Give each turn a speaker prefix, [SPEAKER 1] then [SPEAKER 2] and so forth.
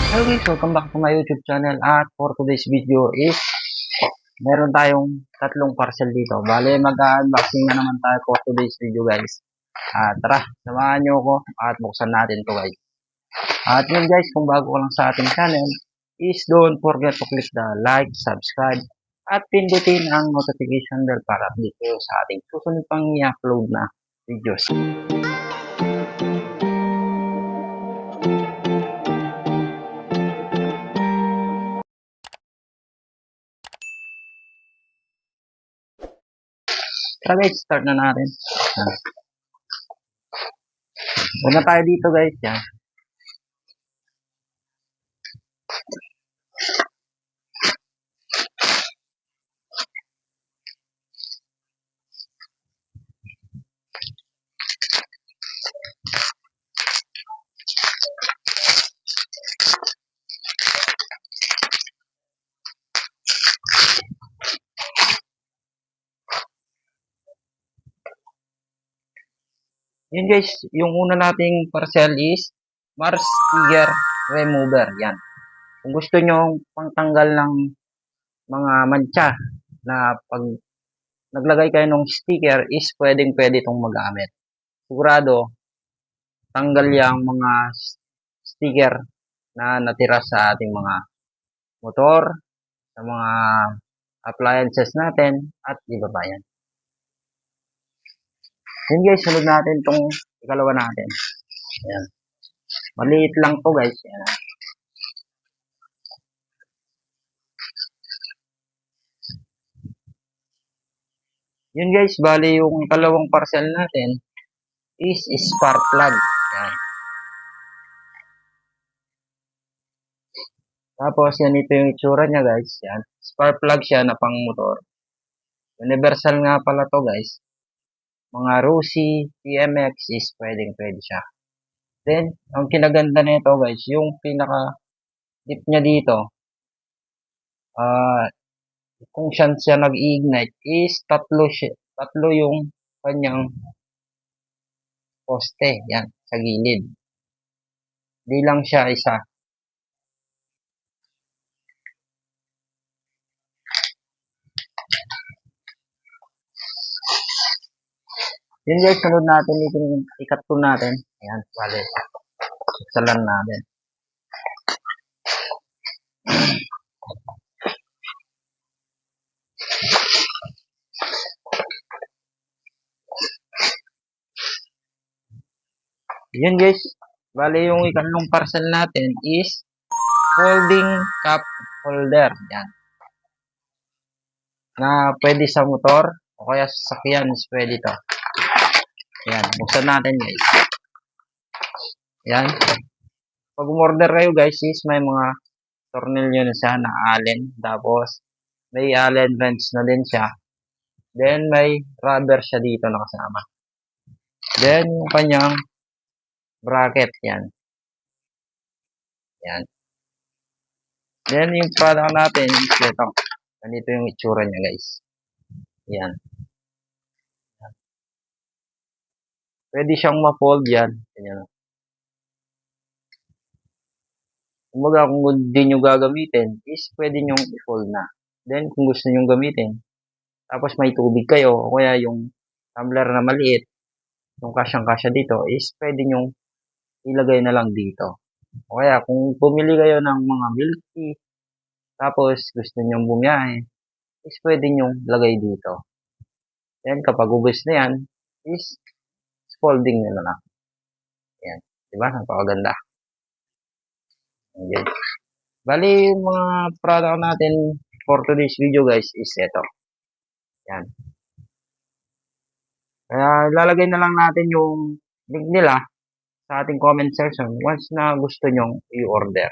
[SPEAKER 1] Hello guys, welcome back to my YouTube channel at for today's video is meron tayong tatlong parcel dito. Bale, mag-unboxing na naman tayo for today's video guys. Tara, samahan nyo ako at buksan natin to guys. At yun guys, kung bago ka lang sa ating channel is don't forget to click the like, subscribe at pindutin ang notification bell para update kayo sa ating susunod pang i-upload na videos. Tara guys, start na natin. Una tayo dito guys, yan. Yun guys, yung una nating parcel is Mars Sticker Remover. Yan. Kung gusto nyo pangtanggal ng mga mancha na pag naglagay kayo ng sticker is pwedeng-pwede itong magamit. Sigurado, tanggal yung mga sticker na natira sa ating mga motor, sa mga appliances natin, at iba pa yan. Yun guys, sunod natin itong ikalawa natin. Ayan. Maliit lang to guys. Ayan. Yun guys, bali yung ikalawang parcel natin is spark plug. Ayan. Tapos yan ito yung itsura niya guys. Yan. Spark plug siya na pang motor. Universal nga pala to guys. Mga Rusi, TMX is pwedeng-pwede siya. Then, ang kinaganda nito guys, yung pinaka-tip niya dito, kung siya nag-ignite is tatlo yung kanyang poste. Yan, sa gilid. Di lang siya isa. Yun guys, sunod natin itong ikat-2 natin. Ayan, bali. Suksalan natin. Yun guys, bali yung ikalong parcel natin is folding cup holder. Yan. Na pwede sa motor o kaya sa sasakyan is pwede to. Yan, buksan natin guys. Yan. Pag umorder kayo guys is may mga tornilyo na siya na Allen. Tapos may Allen wrench na din siya. Then may rubber siya dito na kasama. Then yung kanyang bracket yan. Yan. Then yung product natin is ito. Ganito yung itsura niya guys. Yan. Pwede siyang ma-fold yan. Ganyan. Kumbaga kung hindi nyo gagamitin is pwede nyo i-fold na. Then kung gusto nyo gamitin, tapos may tubig kayo o kaya yung tumbler na maliit, yung kasyang-kasya dito is pwede nyo ilagay na lang dito. O kaya kung pumili kayo ng mga milk tea, tapos gusto nyo bumiyahe, is pwede nyo lagay dito. Then kapag ubos na yan, is folding nyo na lang. Yan. Diba? Napakaganda. Okay. Bali, yung mga product natin for today's video guys is ito. Yan. Kaya lalagay na lang natin yung link nila sa ating comment section once na gusto nyong i-order.